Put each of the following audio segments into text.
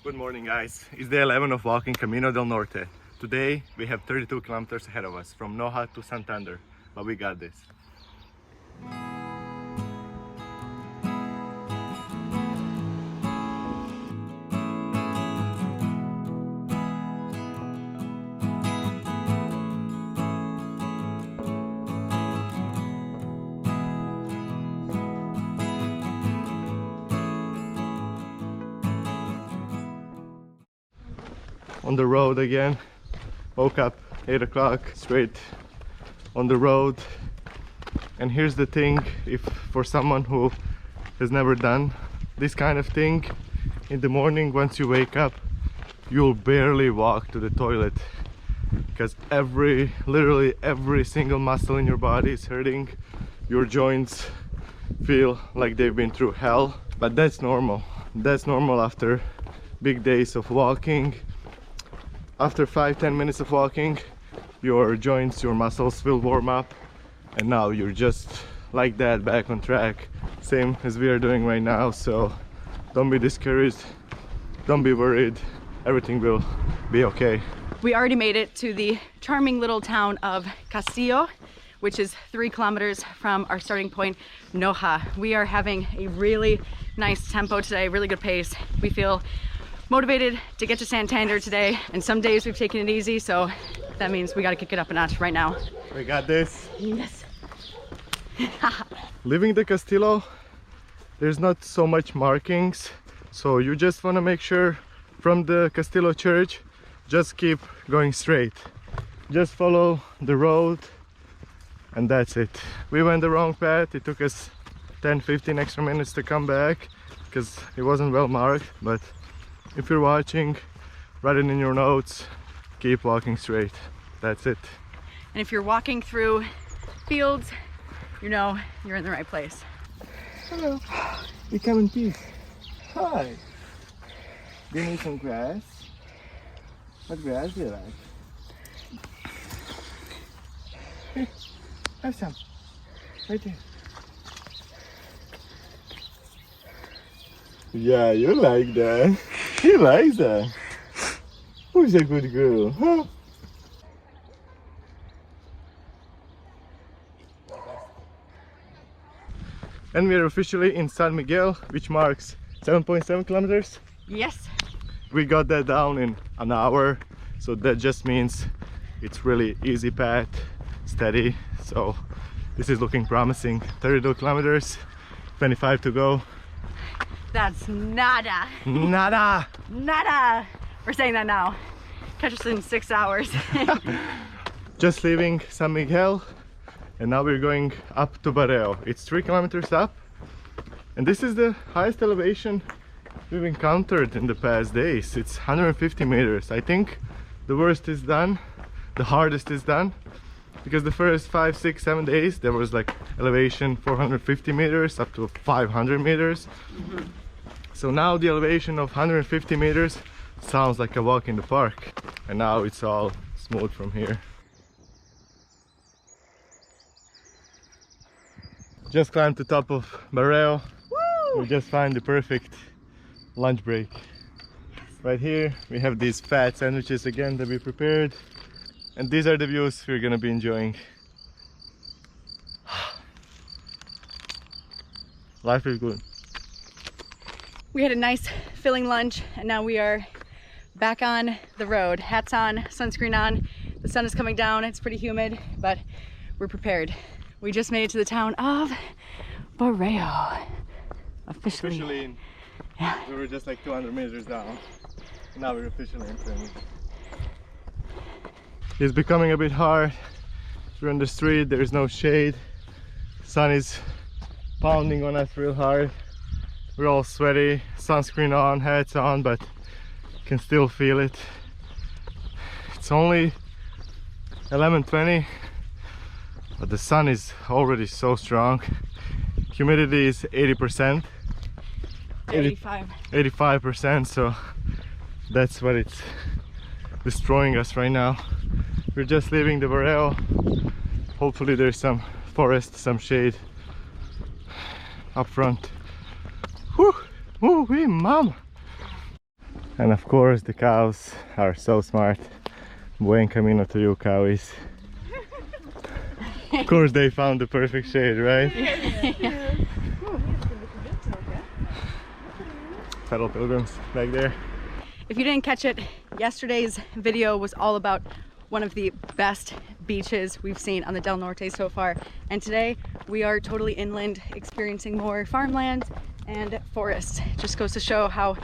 Good morning, guys. It's day 11 of walking Camino del Norte. Today we have 32 kilometers ahead of us from Noja to Santander, but we got this. On the road again. Woke up 8 o'clock, straight on the road. And here's the thing, if for someone who has never done this kind of thing, in the morning once you wake up you'll barely walk to the toilet because literally every single muscle in your body is hurting. Your joints feel like they've been through hell, but that's normal. That's normal after big days of walking. After 5-10 minutes of walking, your joints, your muscles will warm up, and now you're just like that, back on track, same as we are doing right now. So don't be discouraged, don't be worried, everything will be okay. We already made it to the charming little town of Castillo, which is 3 kilometers from our starting point, Noja. We are having a really nice tempo today, really good pace. We feel motivated to get to Santander today, and some days we've taken it easy, so that means we got to kick it up a notch right now. We got this. Yes. Leaving the Castillo, there's not so much markings, so you just want to make sure from the Castillo church just keep going straight, just follow the road, and that's it. We went the wrong path. It took us 10-15 extra minutes to come back because it wasn't well marked, but if you're watching, write it in your notes, keep walking straight. That's it. And if you're walking through fields, you know you're in the right place. Hello. You come in peace. Hi. Do you need some grass? What grass do you like? Here, have some. Right there. Yeah, you like that. He likes that. Who's a good girl, huh? And we are officially in San Miguel, which marks 7.7 kilometers. Yes. We got that down in an hour, so that just means it's really easy path, steady. So this is looking promising. 32 kilometers, 25 to go. That's nada. Nada. Nada. We're saying that now. Catch us in 6 hours. Just leaving San Miguel, and now we're going up to Barreo. It's 3 kilometers up, and this is the highest elevation we've encountered in the past days. It's 150 meters. I think the worst is done, the hardest is done, because the first 5, 6, 7 days there was like elevation 450 meters up to 500 meters. So now the elevation of 150 meters sounds like a walk in the park, and now it's all smooth from here. Just climbed to top of Barreo. Woo! We just find the perfect lunch break. Right here we have these fat sandwiches again that we prepared, and these are the views we're gonna be enjoying. Life is good. We had a nice filling lunch, and now we are back on the road. Hats on, sunscreen on. The sun is coming down, it's pretty humid, but we're prepared. We just made it to the town of Barreo. Officially In. Yeah. We were just like 200 meters down. Now we're officially entering it. It's becoming a bit hard. We're on the street, there's no shade. Sun is pounding on us real hard. We're all sweaty, sunscreen on, hats on, but can still feel it. It's only 11:20, but the sun is already so strong. Humidity is 80%. 85%, so that's what it's destroying us right now. We're just leaving the Barreo. Hopefully there's some forest, some shade up front. Woo! Woo-wee, mom! And of course the cows are so smart. Buen camino to you, cowies. Of course they found the perfect shade, right? Fellow pilgrims back there. If you didn't catch it, yesterday's video was all about one of the best beaches we've seen on the Del Norte so far. And today we are totally inland, experiencing more farmland and forests. Just goes to show how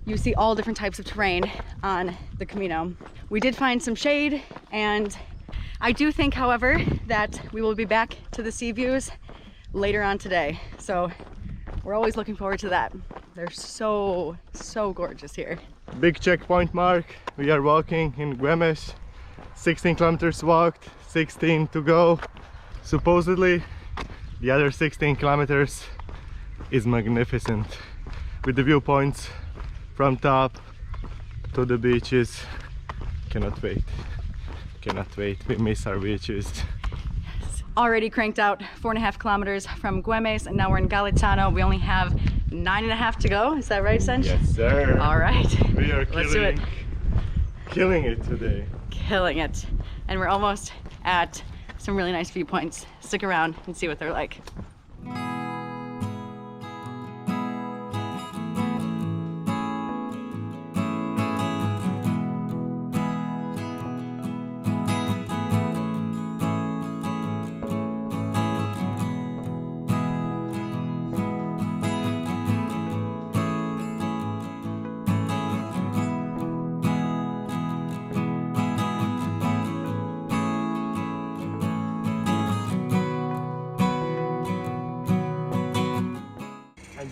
you see all different types of terrain on the Camino. We did find some shade, and I do think, however, that we will be back to the sea views later on today. So we're always looking forward to that. They're so gorgeous here. Big checkpoint mark. We are walking in Güemes. 16 kilometers walked, 16 to go. Supposedly the other 16 kilometers is magnificent, with the viewpoints from top to the beaches. Cannot wait. Cannot wait. We miss our beaches. Already cranked out 4.5 kilometers from Güemes, and now we're in Galitano. We only have 9.5 to go. Is that right, Sench? Yes, sir. All right. We are Let's do it. Killing it today. Killing it. And we're almost at some really nice viewpoints. Stick around and see what they're like.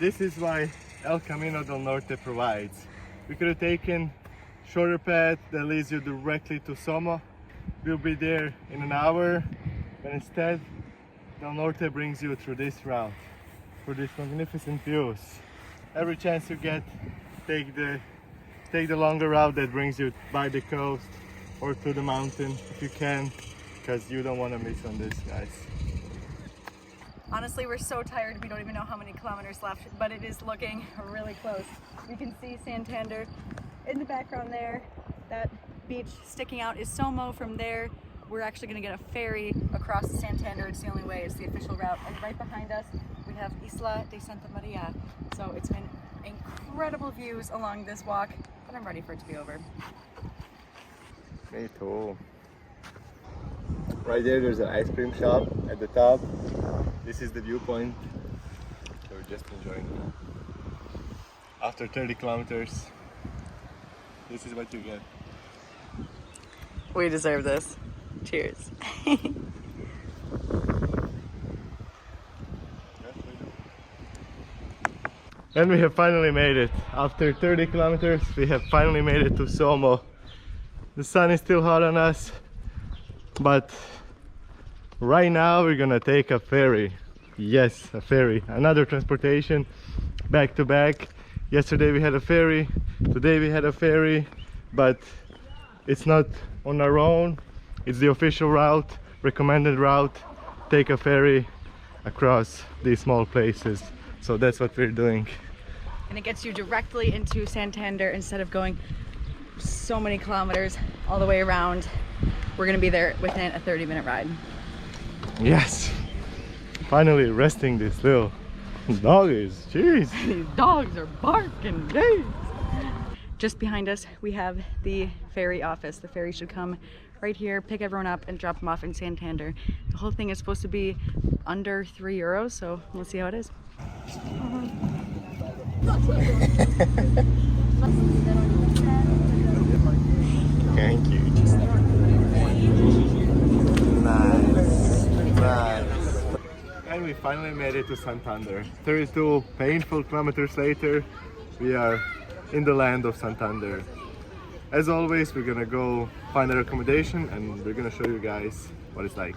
This is why El Camino del Norte provides. We could have taken shorter path that leads you directly to Somo. We'll be there in an hour, but instead Del Norte brings you through this route for these magnificent views. Every chance you get, take the longer route that brings you by the coast or to the mountain if you can, because you don't want to miss on this, guys. Honestly, we're so tired, we don't even know how many kilometers left, but it is looking really close. We can see Santander in the background there. That beach sticking out is Somo. From there, we're actually going to get a ferry across Santander. It's the only way, it's the official route. And right behind us, we have Isla de Santa Maria. So it's been incredible views along this walk, but I'm ready for it to be over. Me too. Right there's an ice cream shop at the top. This is the viewpoint. So we're just enjoying it. After 30 kilometers, this is what you get. We deserve this. Cheers. And we have finally made it. After 30 kilometers, we have finally made it to Somo. The sun is still hot on us, but right now we're gonna take a ferry. Yes, a ferry. Another transportation, back to back. Yesterday we had a ferry, today we had a ferry, but it's not on our own. It's the official route, recommended route. Take a ferry across these small places. So that's what we're doing. And it gets you directly into Santander instead of going so many kilometers all the way around. We're gonna be there within a 30-minute ride. Yes, finally resting these little doggies. Jeez, these dogs are barking days. Just behind us we have the ferry office. The ferry should come right here, pick everyone up and drop them off in Santander. The whole thing is supposed to be under €3, so we'll see how it is. Thank you. Nice. And we finally made it to Santander. 32 painful kilometers later, we are in the land of Santander. As always, we're gonna go find our accommodation and we're gonna show you guys what it's like.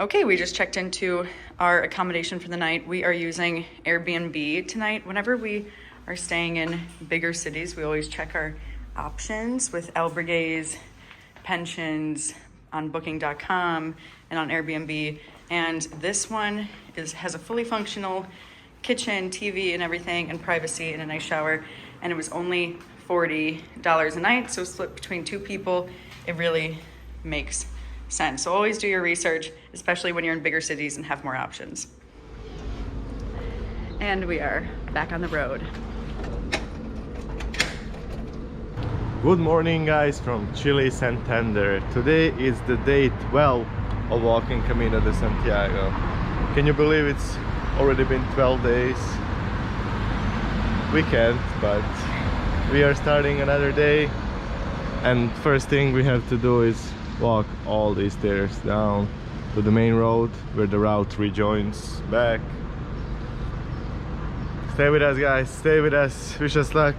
Okay, we just checked into our accommodation for the night. We are using Airbnb tonight. Whenever we are staying in bigger cities, we always check our options with albergues, pensions, on booking.com and on Airbnb. And this one has a fully functional kitchen, TV and everything, and privacy and a nice shower. And it was only $40 a night, so split between 2 people, it really makes sense. So always do your research, especially when you're in bigger cities and have more options. And we are back on the road. Good morning guys from Chile, Santander. Today is the day 12 of walking Camino de Santiago. Can you believe it's already been 12 days? We can't, but we are starting another day, and first thing we have to do is walk all these stairs down to the main road where the route rejoins back. Stay with us guys, stay with us, wish us luck.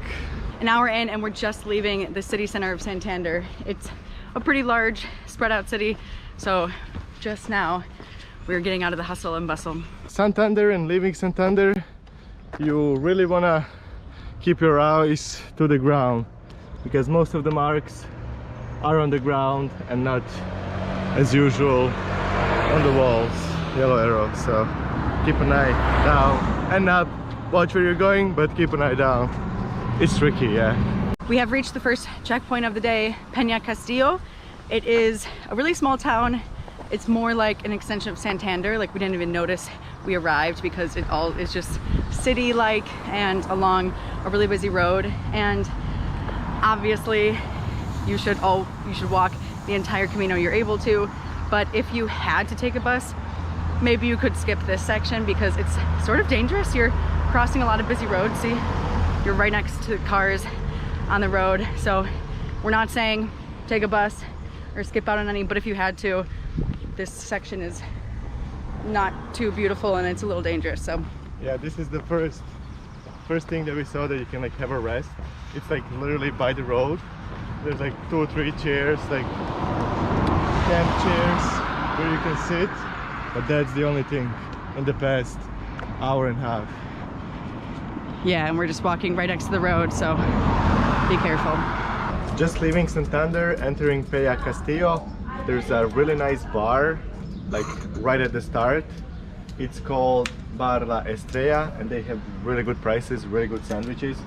An hour in and we're just leaving the city center of Santander. It's a pretty large spread out city, so just now we're getting out of the hustle and bustle. Santander, and leaving Santander, you really wanna keep your eyes to the ground, because most of the marks are on the ground and not as usual on the walls, yellow arrows. So keep an eye down and up, watch where you're going, but keep an eye down. It's tricky, yeah. We have reached the first checkpoint of the day, Peña Castillo. It is a really small town. It's more like an extension of Santander. Like, we didn't even notice we arrived because it all is just city-like and along a really busy road. And obviously you should walk the entire Camino you're able to, but if you had to take a bus, maybe you could skip this section because it's sort of dangerous. You're crossing a lot of busy roads. See, you're right next to cars on the road. So we're not saying take a bus or skip out on any, but if you had to, this section is not too beautiful and it's a little dangerous. So yeah, this is the first thing that we saw that you can like have a rest. It's like literally by the road. There's like 2 or 3 chairs, like camp chairs where you can sit, but that's the only thing in the past hour and a half. yeah, and we're just walking right next to the road, so be careful. Just leaving Santander, entering Peña Castillo, there's a really nice bar, like right at the start. It's called Bar La Estrella, and they have really good prices, really good sandwiches.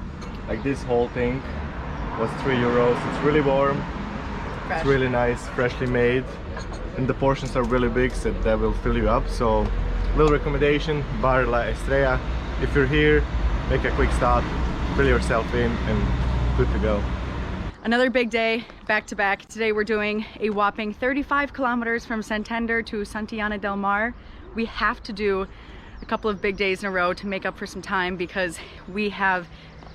Like this whole thing was €3. It's really warm, Fresh. It's really nice, freshly made, and the portions are really big, so that will fill you up. So, little recommendation, Bar La Estrella. If you're here, make a quick stop, fill yourself in, and good to go. Another big day, back to back. Today we're doing a whopping 35 kilometers from Santander to Santillana del Mar. We have to do a couple of big days in a row to make up for some time because we have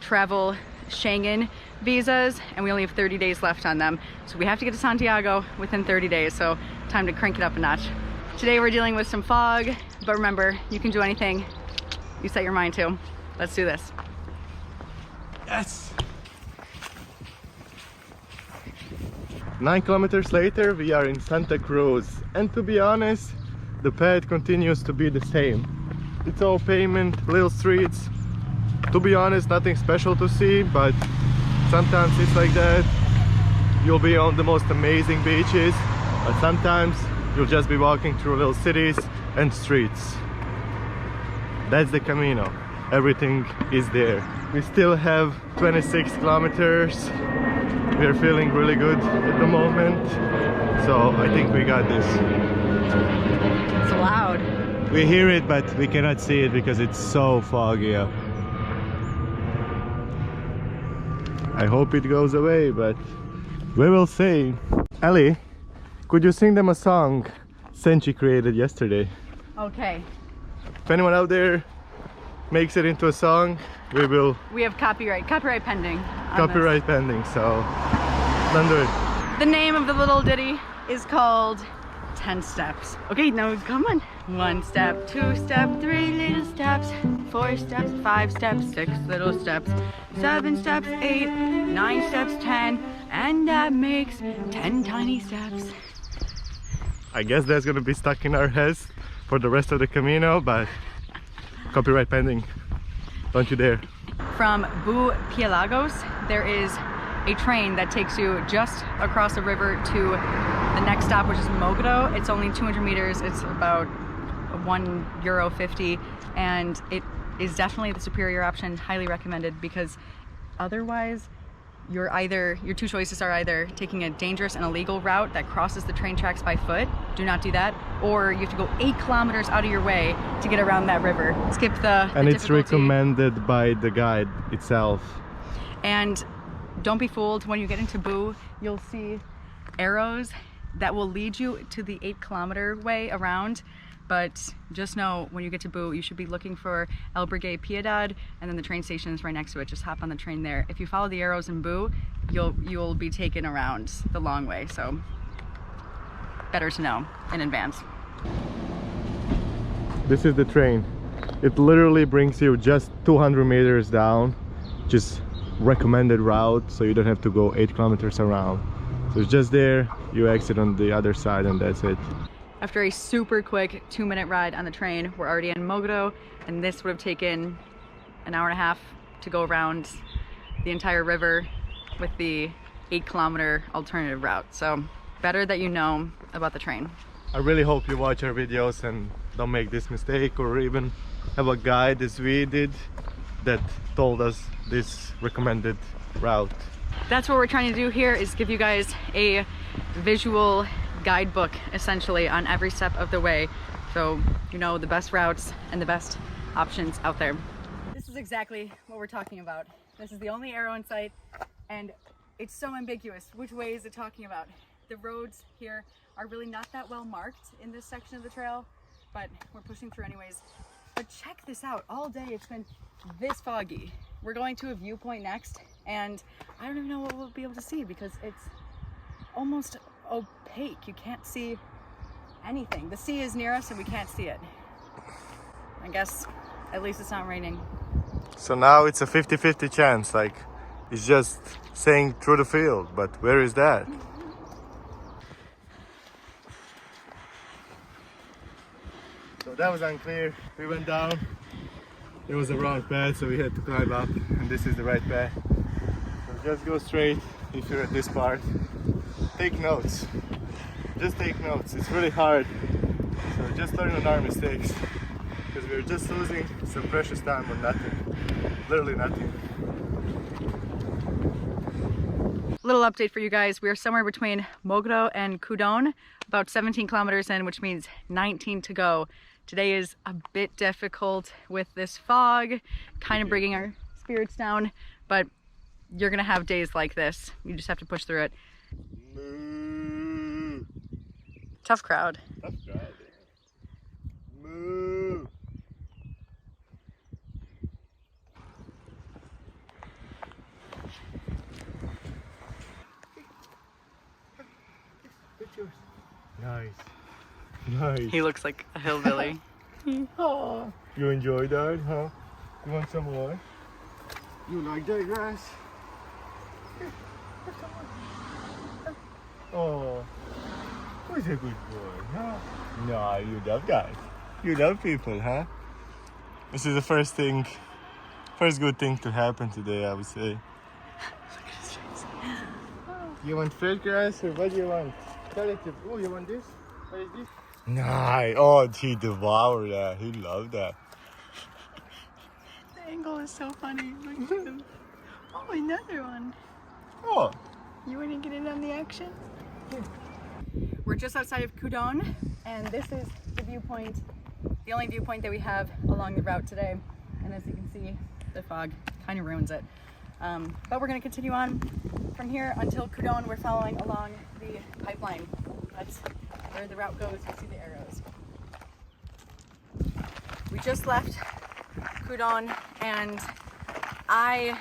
travel Schengen visas and we only have 30 days left on them. So we have to get to Santiago within 30 days, so time to crank it up a notch. Today we're dealing with some fog, but remember, you can do anything you set your mind to. Let's do this. Yes! 9 kilometers later, we are in Santa Cruz, and to be honest, the path continues to be the same. It's all pavement, little streets. To be honest, nothing special to see, but sometimes it's like that. You'll be on the most amazing beaches, but sometimes you'll just be walking through little cities and streets. That's the Camino. Everything is there. We still have 26 kilometers. We are feeling really good at the moment, so I think we got this. It's loud. We hear it, but we cannot see it because it's so foggy up. I hope it goes away, but we will see. Ellie, could you sing them a song Senchi created yesterday? Okay. If anyone out there makes it into a song, we have copyright pending. Copyright pending, so don't do it. The name of the little ditty is called 10 Steps. Okay, now come on. 1 step, 2 step, 3 little steps, 4 steps, 5 steps, 6 little steps, 7 steps, 8, 9 steps, 10, and that makes 10 tiny steps. I guess that's gonna be stuck in our heads for the rest of the Camino, but copyright pending. Don't you dare. From Pielagos, there is a train that takes you just across the river to the next stop, which is Mogado. It's only 200 meters. It's about €1.50, and it is definitely the superior option, highly recommended, because otherwise your two choices are either taking a dangerous and illegal route that crosses the train tracks by foot, do not do that, or you have to go 8 kilometers out of your way to get around that river. Skip the And it's difficulty. recommended by the guide itself. And don't be fooled, when you get into Boo, you'll see arrows that will lead you to the 8-kilometer way around. But just know, when you get to Boo, you should be looking for El Brigay Piedad, and then the train station is right next to it. Just hop on the train there. If you follow the arrows in Boo, you'll be taken around the long way. So better to know in advance. This is the train. It literally brings you just 200 meters down, just recommended route, so you don't have to go 8 kilometers around. So it's just there, you exit on the other side, and that's it. After a super quick 2-minute ride on the train, we're already in Mogado, and this would have taken an hour and a half to go around the entire river with the 8-kilometer alternative route. So better that you know about the train. I really hope you watch our videos and don't make this mistake, or even have a guide as we did that told us this recommended route. That's what we're trying to do here, is give you guys a visual guidebook essentially on every step of the way, so you know the best routes and the best options out there. This is exactly what we're talking about. This is the only arrow in sight, and it's so ambiguous. Which way is it talking about? The roads here are really not that well marked in this section of the trail, but we're pushing through anyways. But check this out, all day it's been this foggy. We're going to a viewpoint next, and I don't even know what we'll be able to see because it's almost opaque. You can't see anything. The sea is near us and we can't see it. I guess at least it's not raining. So now it's a 50-50 chance, like it's just saying through the field, but where is that? So that was unclear. We went down, there was a wrong path, so we had to climb up, and this is the right path. So just go straight if you're at this part. Take notes. Just take notes. It's really hard. So just learn on our mistakes, because we're just losing some precious time on nothing. Literally nothing. Little update for you guys. We are somewhere between Mogado and Cudon, about 17 kilometers in, which means 19 to go. Today is a bit difficult with this fog, kind of bringing our spirits down, but you're gonna have days like this. You just have to push through it. Moo. Tough crowd. Tough crowd. Moo. Nice. Nice. He looks like a hillbilly. Oh, you enjoyed that, huh? You want some more? You like that grass? Oh, who's a good boy, huh? No, you love guys. You love people, huh? This is the first good thing to happen today, I would say. Look at his face. You want fresh grass, or what do you want? Tell it to, oh, you want this? What is this? Nice. Oh, he devoured that. He loved that. The angle is so funny. Look at him. Oh, another one. Oh. You want to get in on the action? Here. We're just outside of Cudon, and this is the viewpoint, the only viewpoint that we have along the route today. And as you can see, the fog kind of ruins it. But we're going to continue on from here until Cudon. We're following along the pipeline. That's where the route goes. You see the arrows. We just left Cudon, and I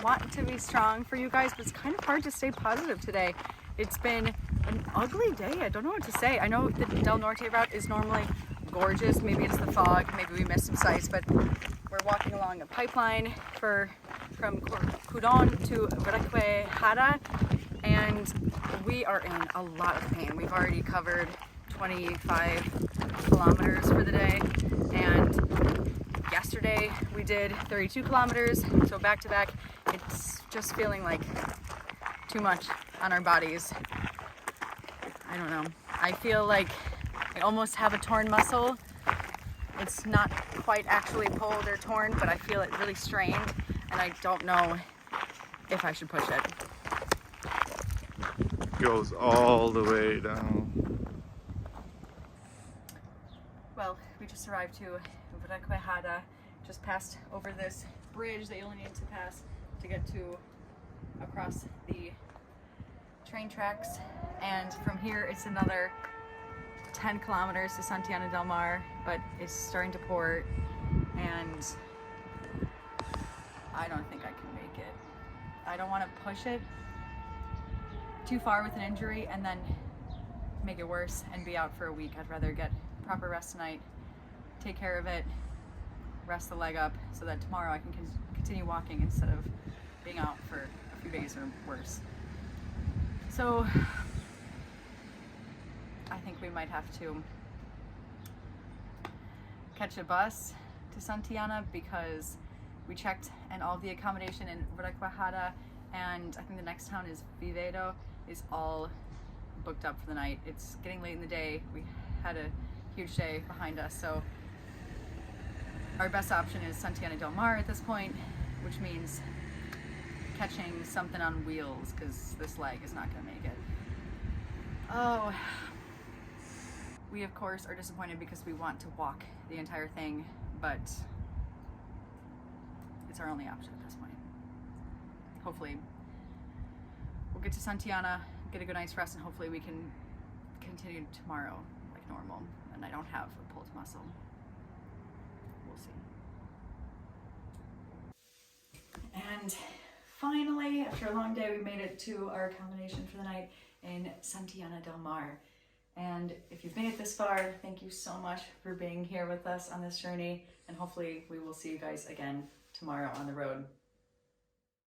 want to be strong for you guys, but it's kind of hard to stay positive today. It's been an ugly day. I don't know what to say. I know the Del Norte route is normally gorgeous. Maybe it's the fog, maybe we missed some sights, but we're walking along a pipeline from Cudon to Jara, and we are in a lot of pain. We've already covered 25 kilometers for the day, and yesterday we did 32 kilometers, so back to back. It's just feeling like too much on our bodies. I don't know. I feel like I almost have a torn muscle, It's not quite actually pulled or torn, but I feel it really strained, and I don't know if I should push it. Goes all the way down. Well, we just arrived to Accommodation, just passed over this bridge that you only need to pass to get to across the train tracks, and from here it's another 10 kilometers to Santiana del Mar, but it's starting to pour and I don't think I can make it. I don't want to push it too far with an injury and then make it worse and be out for a week. I'd rather get proper rest tonight, take care of it, rest the leg up so that tomorrow I can continue walking instead of being out for a few days or worse. So I think we might have to catch a bus to Santiana because we checked and all the accommodation in Accommodation, and I think the next town is Vivedo, is all booked up for the night. It's getting late in the day. We had a huge day behind us, so our best option is Santiana del Mar at this point, which means catching something on wheels because this leg is not going to make it. Oh, we of course are disappointed because we want to walk the entire thing, but it's our only option at this point. Hopefully we'll get to Santiana, get a good night's rest, and hopefully we can continue tomorrow like normal and I don't have a pulled muscle. We'll see. And finally, after a long day, we made it to our accommodation for the night in Santiana del Mar. And if you've made it this far, thank you so much for being here with us on this journey, and hopefully we will see you guys again tomorrow on the road.